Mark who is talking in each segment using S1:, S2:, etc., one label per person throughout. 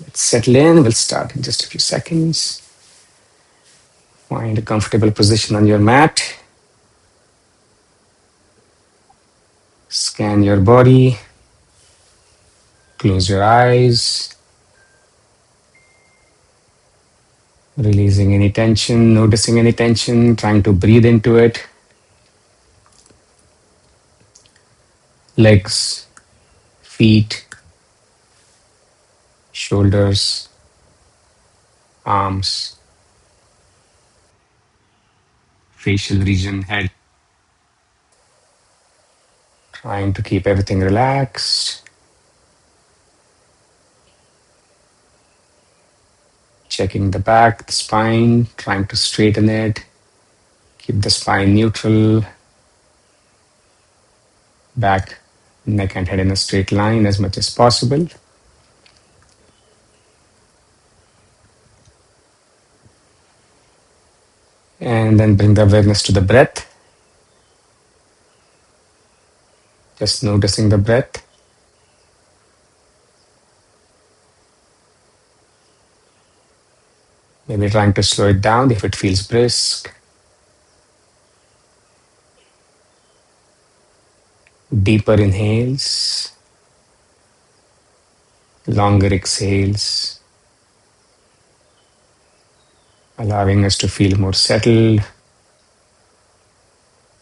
S1: Let's settle in. We'll start in just a few seconds. Find a comfortable position on your mat. Scan your body. Close your eyes. Releasing any tension, noticing any tension, trying to breathe into it. Legs, feet, shoulders, arms, facial region, head. Trying to keep everything relaxed. Checking the back, the spine, trying to straighten it. Keep the spine neutral. Back, neck and head in a straight line as much as possible. And then bring the awareness to the breath. Just noticing the breath. Maybe trying to slow it down if it feels brisk. Deeper inhales. Longer exhales. Allowing us to feel more settled.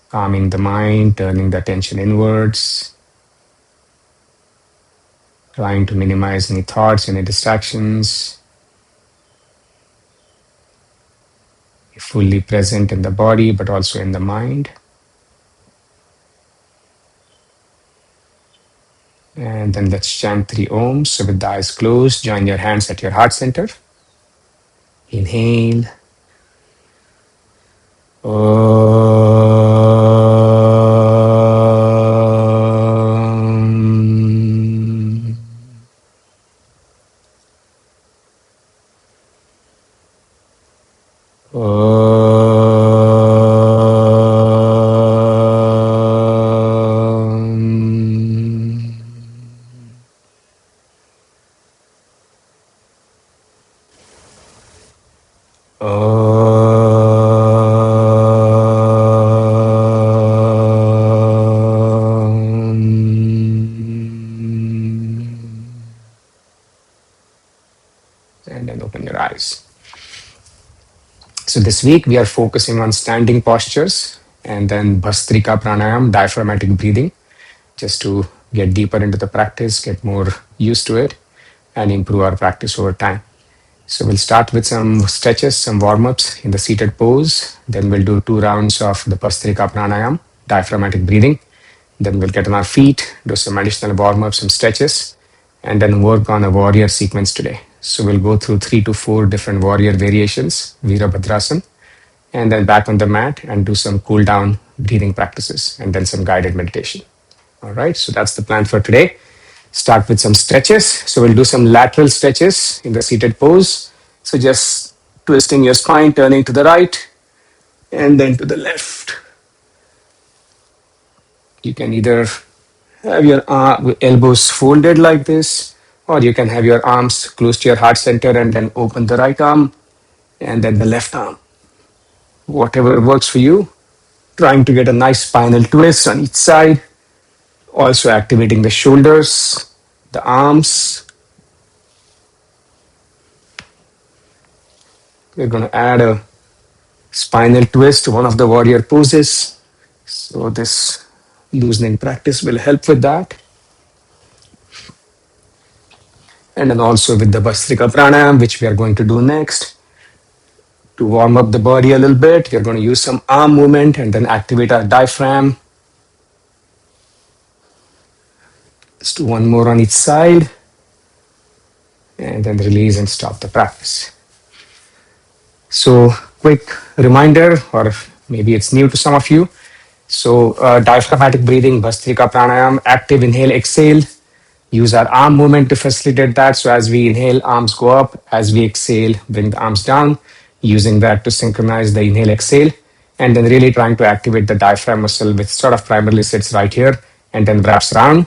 S1: Calming the mind, turning the attention inwards. Trying to minimize any thoughts, any distractions. Be fully present in the body, but also in the mind. And then let's chant 3 ohms. So with the eyes closed, join your hands at your heart center. Inhale. Om. Om. And then open your eyes. So this week we are focusing on standing postures and then Bhastrika pranayam, diaphragmatic breathing, just to get deeper into the practice, get more used to it, and improve our practice over time. So we'll start with some stretches, some warm-ups in the seated pose. Then we'll do 2 rounds of the Bhastrika pranayam, diaphragmatic breathing. Then we'll get on our feet, do some additional warm-ups, some stretches, and then work on a warrior sequence today. So we'll go through 3 to 4 different warrior variations, Veerabhadrasan, and then back on the mat and do some cool down breathing practices and then some guided meditation. All right, so that's the plan for today. Start with some stretches. So we'll do some lateral stretches in the seated pose. So just twisting your spine, turning to the right and then to the left. You can either have your elbows folded like this, or you can have your arms close to your heart center and then open the right arm and then the left arm. Whatever works for you. Trying to get a nice spinal twist on each side. Also activating the shoulders, the arms. We're going to add a spinal twist to one of the warrior poses. So this loosening practice will help with that. And then also with the Bhastrika pranayam, which we are going to do next. To warm up the body a little bit, we're going to use some arm movement and then activate our diaphragm. Let's do one more on each side. And then release and stop the practice. So quick reminder, or maybe it's new to some of you. So diaphragmatic breathing, Bhastrika pranayam, active inhale, exhale. Use our arm movement to facilitate that. So as we inhale, arms go up. As we exhale, bring the arms down. Using that to synchronize the inhale, exhale. And then really trying to activate the diaphragm muscle, which sort of primarily sits right here and then wraps around.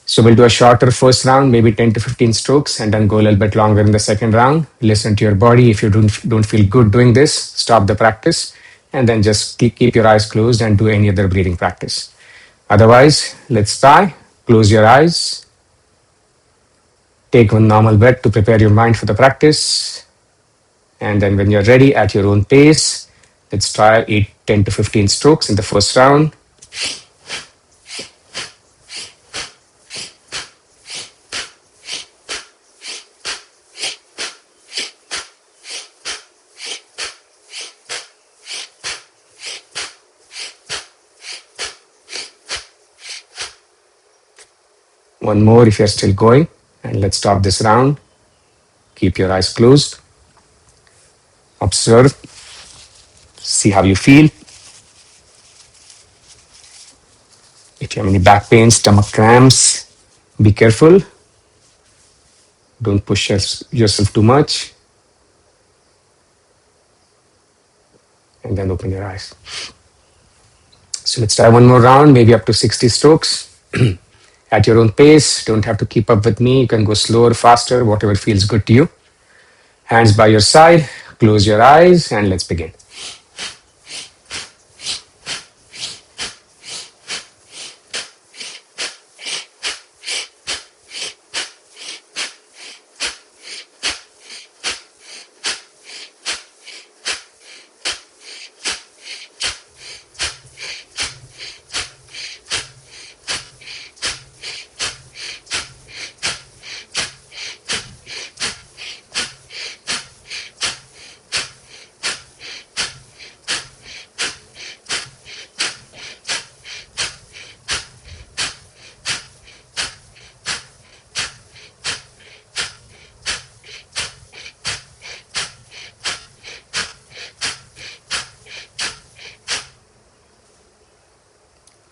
S1: So we'll do a shorter first round, maybe 10 to 15 strokes, and then go a little bit longer in the second round. Listen to your body. If you don't feel good doing this, stop the practice, and then just keep your eyes closed and do any other breathing practice. Otherwise, let's try. Close your eyes. Take one normal breath to prepare your mind for the practice. And then when you're ready at your own pace, let's try 10 to 15 strokes in the first round. One more if you're still going. And let's stop this round. Keep your eyes closed. Observe. See how you feel. If you have any back pain, stomach cramps, be careful. Don't push yourself too much. And then open your eyes. So let's try one more round, maybe up to 60 strokes. At your own pace. Don't have to keep up with me. You can go slower, faster, whatever feels good to you. Hands by your side. Close your eyes and let's begin.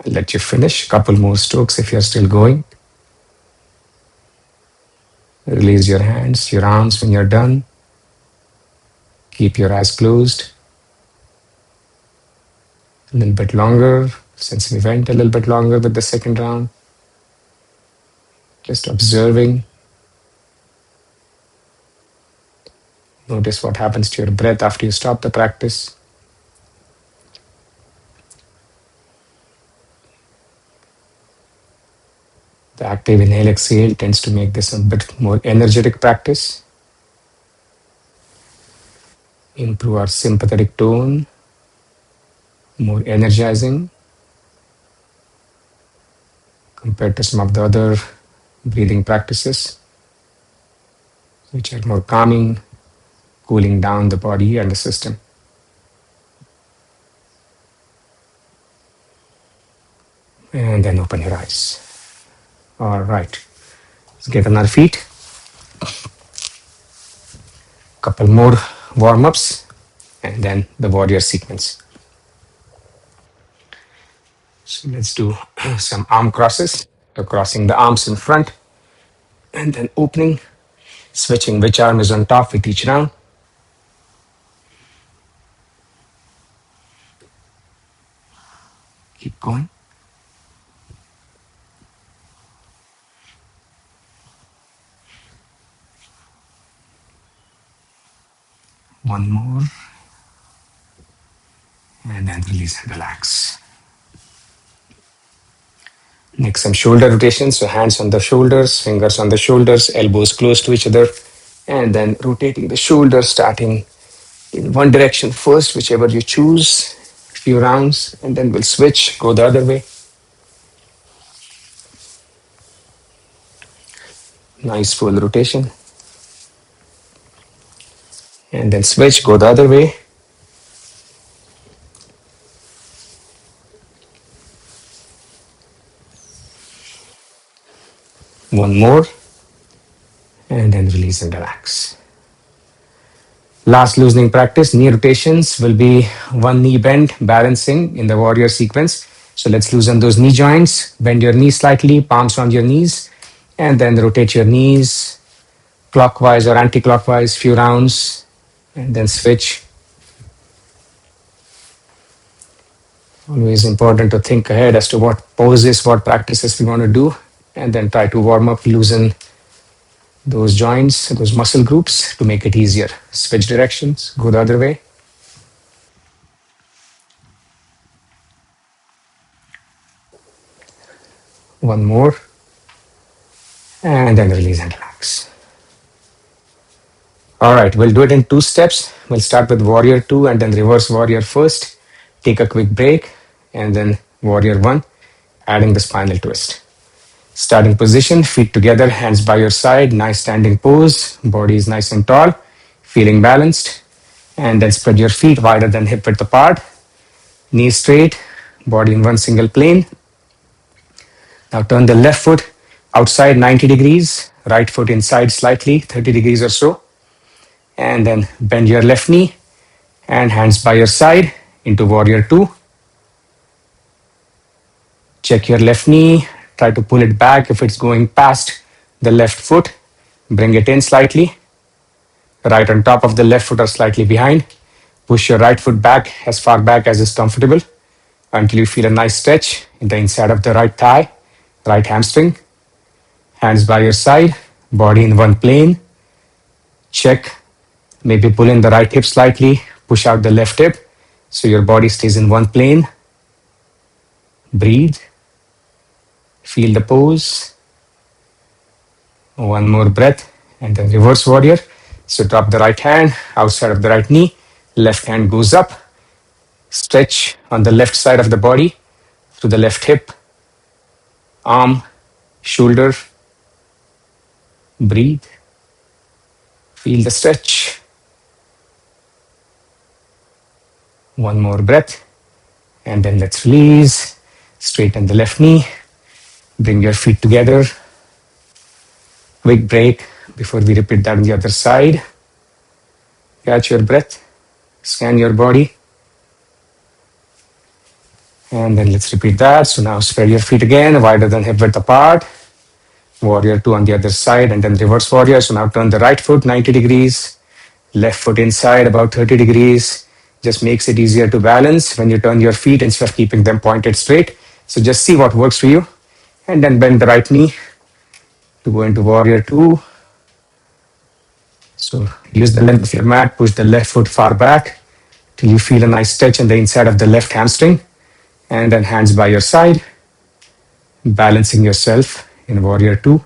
S1: I'll let you finish. Couple more strokes if you're still going. Release your hands, your arms when you're done. Keep your eyes closed. A little bit longer, since we went a little bit longer with the second round. Just observing. Notice what happens to your breath after you stop the practice. The active inhale exhale tends to make this a bit more energetic practice. Improve our sympathetic tone, more energizing compared to some of the other breathing practices, which are more calming, cooling down the body and the system. And then open your eyes. All right, let's get on our feet. Couple more warm-ups and then the warrior sequence. So let's do some arm crosses. So crossing the arms in front and then opening, switching which arm is on top with each round. Keep going. One more. And then release and relax. Next, some shoulder rotations. So hands on the shoulders, fingers on the shoulders, elbows close to each other. And then rotating the shoulders, starting in one direction first, whichever you choose. A few rounds, and then we'll switch, go the other way. Nice full rotation. And then switch, go the other way. One more. And then release and relax. Last loosening practice, knee rotations will be one knee bend, balancing in the warrior sequence. So let's loosen those knee joints. Bend your knees slightly, palms on your knees, and then rotate your knees clockwise or anti-clockwise, few rounds, and then switch. Always important to think ahead as to what poses, what practices we want to do. And then try to warm up, loosen those joints, those muscle groups to make it easier. Switch directions, go the other way. One more. And then release and relax. All right, we'll do it in 2 steps. We'll start with warrior 2 and then reverse warrior first. Take a quick break and then warrior 1, adding the spinal twist. Starting position, feet together, hands by your side, nice standing pose, body is nice and tall, feeling balanced. And then spread your feet wider than hip width apart, knees straight, body in one single plane. Now turn the left foot outside 90 degrees, right foot inside slightly, 30 degrees or so. And then bend your left knee and hands by your side into warrior 2. Check your left knee, try to pull it back if it's going past the left foot. Bring it in slightly, right on top of the left foot or slightly behind. Push your right foot back as far back as is comfortable until you feel a nice stretch in the inside of the right thigh, right hamstring. Hands by your side, body in one plane. Check, maybe pull in the right hip slightly, push out the left hip so your body stays in one plane. Breathe. Feel the pose. One more breath and then reverse warrior. So drop the right hand outside of the right knee. Left hand goes up. Stretch on the left side of the body through the left hip, arm, shoulder. Breathe. Feel the stretch. One more breath and then let's release. Straighten the left knee. Bring your feet together. Quick break before we repeat that on the other side. Catch your breath. Scan your body. And then let's repeat that. So now spread your feet again, wider than hip width apart. Warrior 2 on the other side and then reverse warrior. So now turn the right foot 90 degrees. Left foot inside about 30 degrees. Just makes it easier to balance when you turn your feet instead of keeping them pointed straight. So just see what works for you. And then bend the right knee to go into warrior 2. So use the length of your mat, push the left foot far back till you feel a nice stretch in the inside of the left hamstring. And then hands by your side, balancing yourself in warrior 2.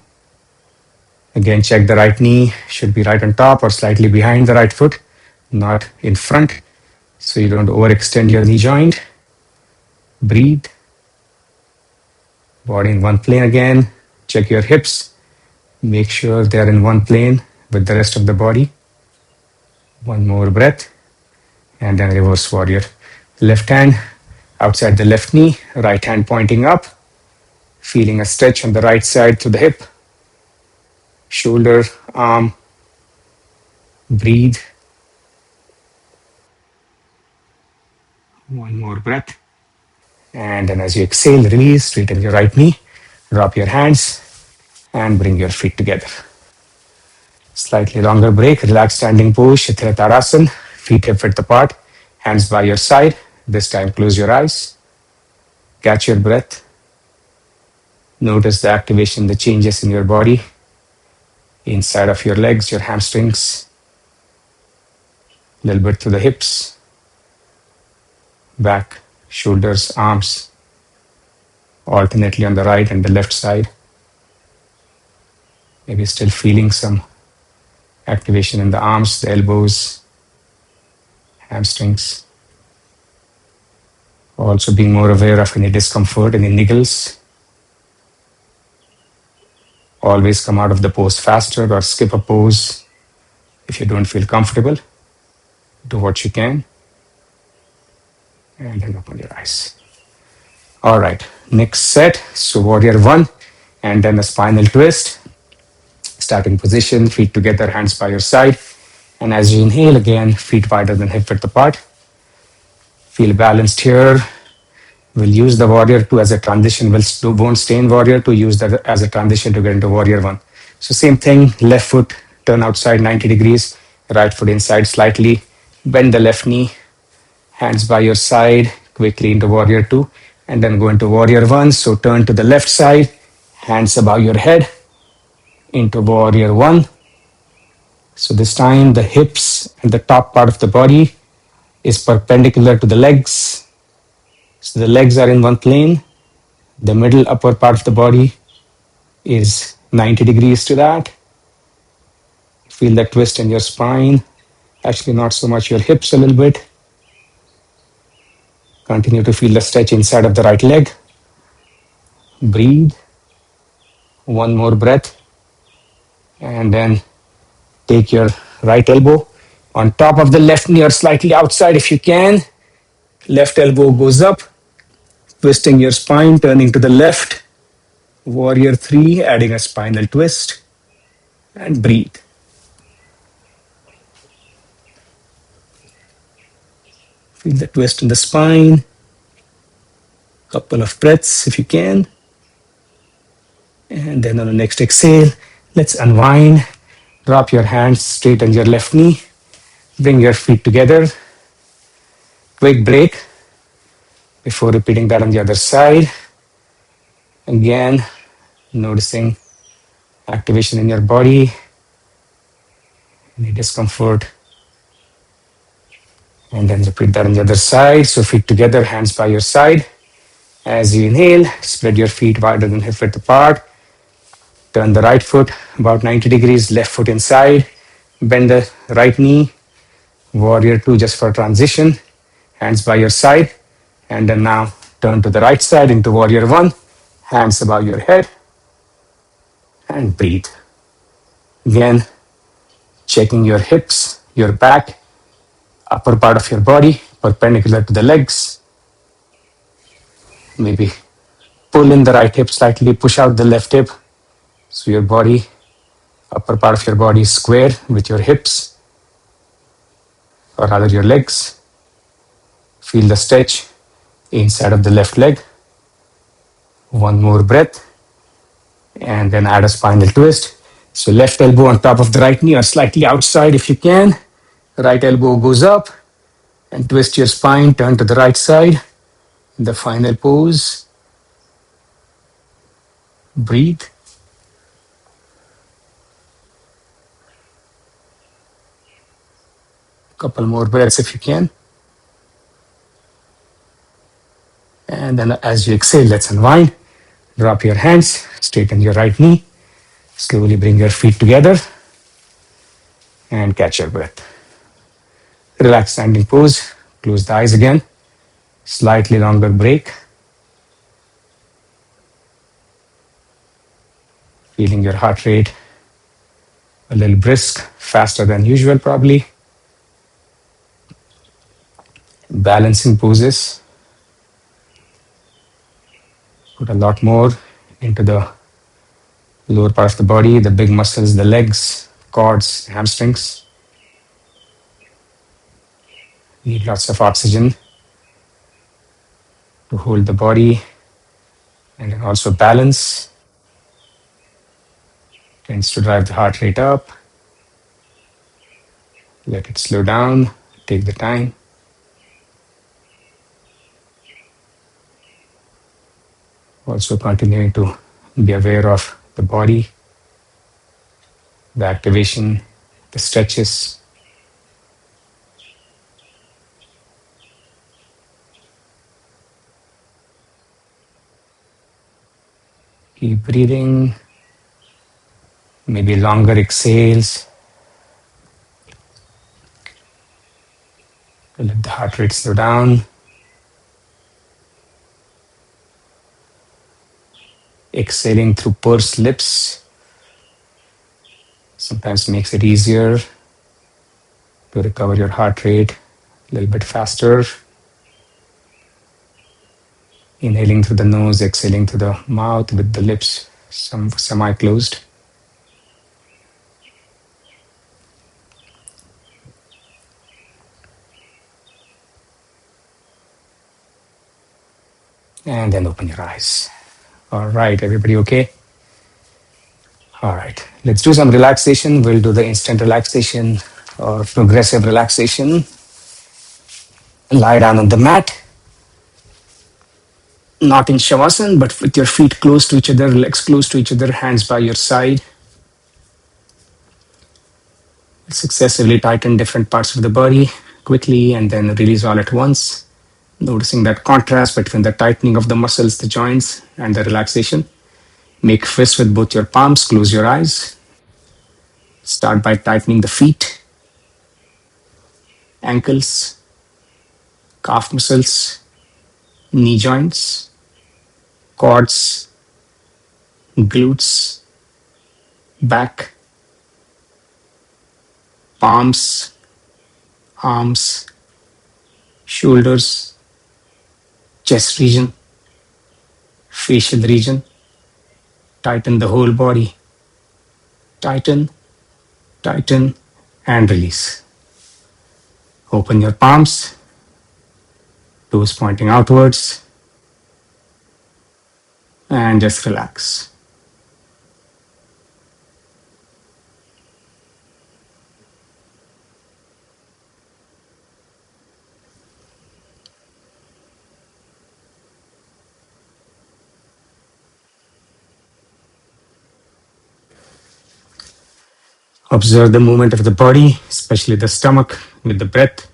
S1: Again, check the right knee, should be right on top or slightly behind the right foot, not in front, so you don't overextend your knee joint. Breathe. Body in one plane again. Check your hips. Make sure they're in one plane with the rest of the body. One more breath. And then reverse warrior. Left hand outside the left knee, right hand pointing up. Feeling a stretch on the right side through the hip. Shoulder, arm. Breathe. One more breath. And then as you exhale, release, straighten your right knee, drop your hands, and bring your feet together. Slightly longer break, relaxed standing pose, Shithiratarasana, feet hip width apart, hands by your side. This time close your eyes, catch your breath. Notice the activation, the changes in your body, inside of your legs, your hamstrings, a little bit to the hips, back, shoulders, arms, alternately on the right and the left side. Maybe still feeling some activation in the arms, the elbows, hamstrings. Also being more aware of any discomfort, any niggles. Always come out of the pose faster or skip a pose if you don't feel comfortable. Do what you can. And then open your eyes. All right, next set. So warrior 1 and then a spinal twist. Starting position, feet together, hands by your side. And as you inhale again, feet wider than hip width apart. Feel balanced here. We'll use the warrior 2 as a transition. Won't stay in warrior 2, use that as a transition to get into warrior 1. So same thing, left foot, turn outside 90 degrees, right foot inside slightly, bend the left knee, hands by your side, quickly into warrior 2, and then go into warrior 1. So turn to the left side, hands above your head into warrior one. So this time the hips and the top part of the body is perpendicular to the legs. So the legs are in one plane. The middle upper part of the body is 90 degrees to that. Feel that twist in your spine. Actually, not so much your hips a little bit. Continue to feel the stretch inside of the right leg. Breathe. One more breath. And then take your right elbow on top of the left knee or slightly outside if you can. Left elbow goes up, twisting your spine, turning to the left. Warrior three, adding a spinal twist. And breathe. Feel the twist in the spine. Couple of breaths if you can. And then on the next exhale, let's unwind. Drop your hands straight on your left knee. Bring your feet together. Quick break before repeating that on the other side. Again, noticing activation in your body, any discomfort. And then repeat that on the other side. So feet together, hands by your side. As you inhale, spread your feet wider than hip width apart. Turn the right foot about 90 degrees, left foot inside. Bend the right knee. Warrior two just for transition. Hands by your side. And then now turn to the right side into warrior one. Hands above your head. And breathe. Again, checking your hips, your back, upper part of your body, perpendicular to the legs. Maybe pull in the right hip slightly, push out the left hip. So your body, upper part of your body is square with your hips, or rather your legs. Feel the stretch inside of the left leg. One more breath. And then add a spinal twist. So left elbow on top of the right knee or slightly outside if you can. Right elbow goes up and twist your spine, turn to the right side. The final pose. Breathe. Couple more breaths if you can. And then as you exhale, let's unwind. Drop your hands, straighten your right knee. Slowly bring your feet together and catch your breath. Relax standing pose. Close the eyes again. Slightly longer break. Feeling your heart rate a little brisk, faster than usual probably. Balancing poses. Put a lot more into the lower part of the body, the big muscles, the legs, quads, hamstrings. Need lots of oxygen to hold the body and then also balance. Tends to drive the heart rate up. Let it slow down. Take the time. Also continuing to be aware of the body, the activation, the stretches. Keep breathing. Maybe longer exhales. Let the heart rate slow down. Exhaling through pursed lips sometimes makes it easier to recover your heart rate a little bit faster. Inhaling through the nose, exhaling through the mouth with the lips semi-closed. And then open your eyes. All right, everybody okay? All right, let's do some relaxation. We'll do the instant relaxation or progressive relaxation. Lie down on the mat. not in Shavasana, but with your feet close to each other, legs close to each other, hands by your side. Successively tighten different parts of the body quickly and then release all at once. Noticing that contrast between the tightening of the muscles, the joints, and the relaxation. Make fists with both your palms, close your eyes. Start by tightening the feet, ankles, calf muscles, knee joints, quads, glutes, back, palms, arms, shoulders, chest region, facial region. Tighten the whole body. Tighten, tighten, and release. Open your palms, toes pointing outwards, and just relax. Observe the movement of the body, especially the stomach, with the breath.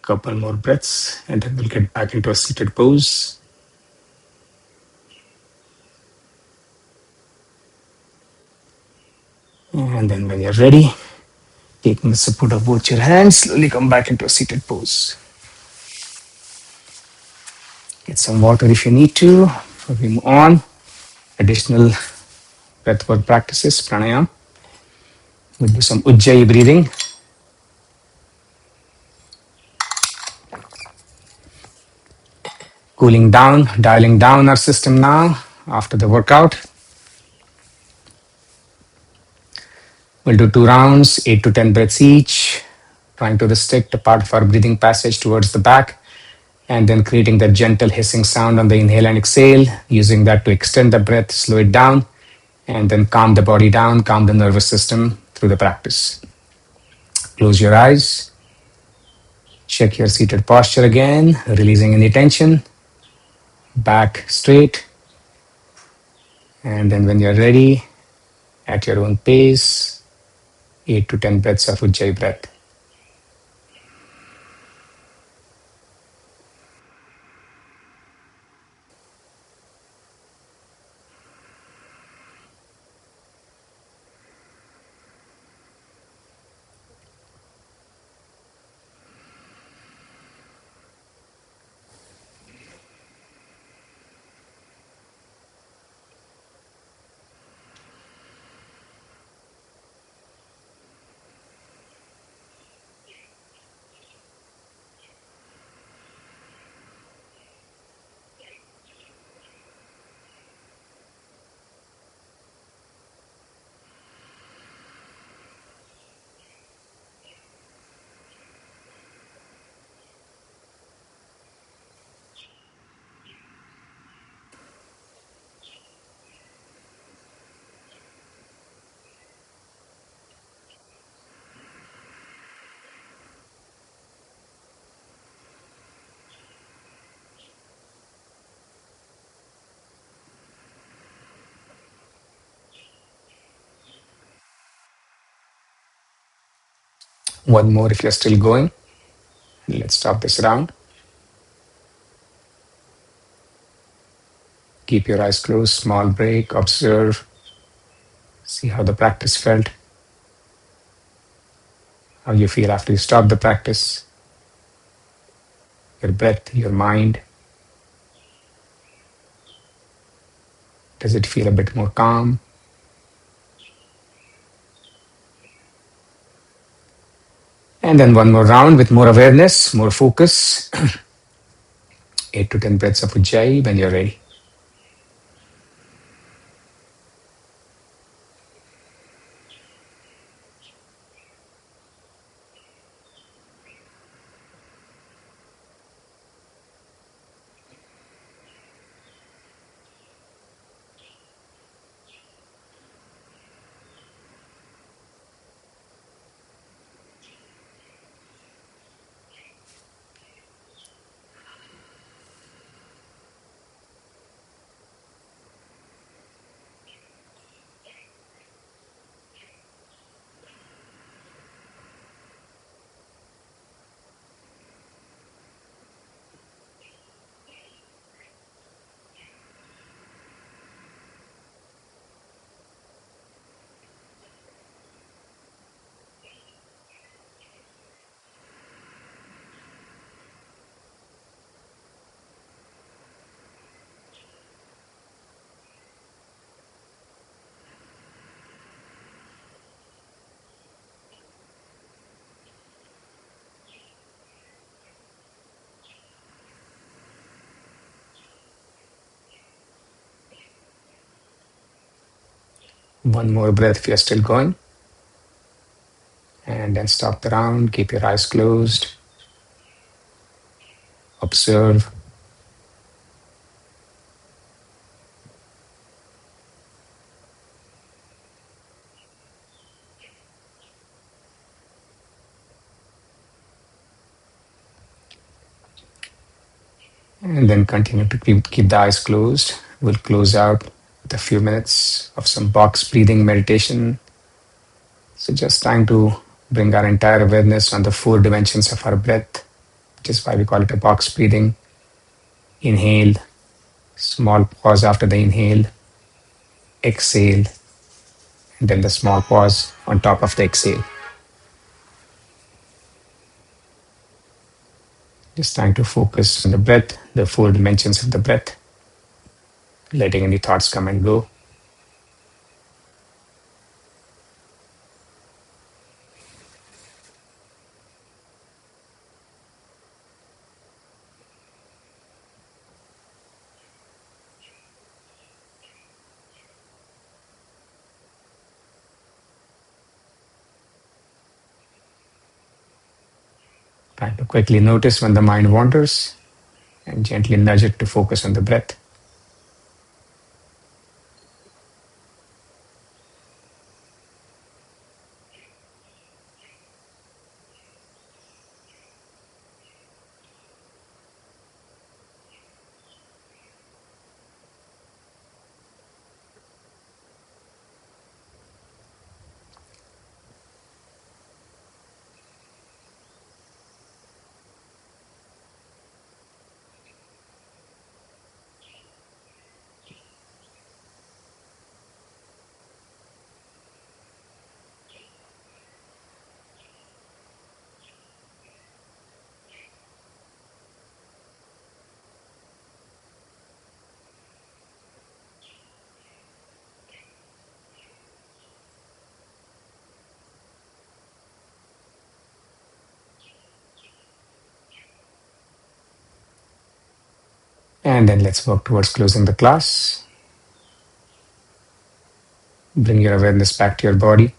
S1: Couple more breaths, and then we'll get back into a seated pose. And then when you're ready, taking the support of both your hands, slowly come back into a seated pose. Get some water if you need to. Before we move on, additional breathwork practices, pranayam. We'll do some ujjayi breathing. Cooling down, dialing down our system now after the workout. We'll do 2 rounds, 8 to 10 breaths each, trying to restrict a part of our breathing passage towards the back, and then creating that gentle hissing sound on the inhale and exhale, using that to extend the breath, slow it down, and then calm the body down, calm the nervous system through the practice. Close your eyes. Check your seated posture again, releasing any tension. Back straight. And then when you're ready, at your own pace, 8 to 10 breaths of Ujjayi breath. One more if you're still going. Let's stop this round. Keep your eyes closed, small break, observe, see how the practice felt, how you feel after you stop the practice, your breath, your mind. Does it feel a bit more calm? And then one more round with more awareness, more focus. 8 to 10 breaths of Ujjayi when you're ready. One more breath if you're still going. And then stop the round. Keep your eyes closed. Observe. And then continue to keep the eyes closed. We'll close out with a few minutes of some box breathing meditation. So just trying to bring our entire awareness on the four dimensions of our breath, which is why we call it a box breathing. Inhale, small pause after the inhale, exhale, and then the small pause on top of the exhale. Just trying to focus on the breath, the four dimensions of the breath, letting any thoughts come and go. Trying to quickly notice when the mind wanders and gently nudge it to focus on the breath. And then let's work towards closing the class. Bring your awareness back to your body,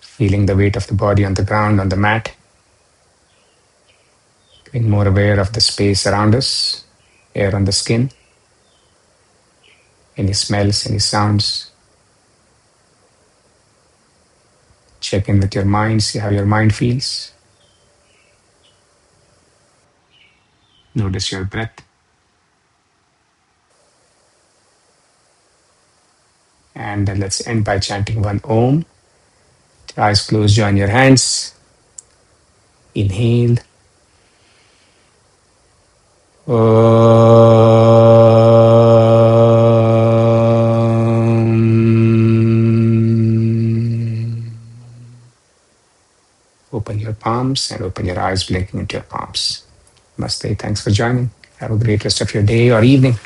S1: feeling the weight of the body on the ground, on the mat. Being more aware of the space around us, air on the skin, any smells, any sounds. Check in with your mind, see how your mind feels. Notice your breath. And then let's end by chanting one Om. Eyes closed, join your hands. Inhale. Open your palms and open your eyes, blinking into your palms. Namaste. Thanks for joining. Have a great rest of your day or evening.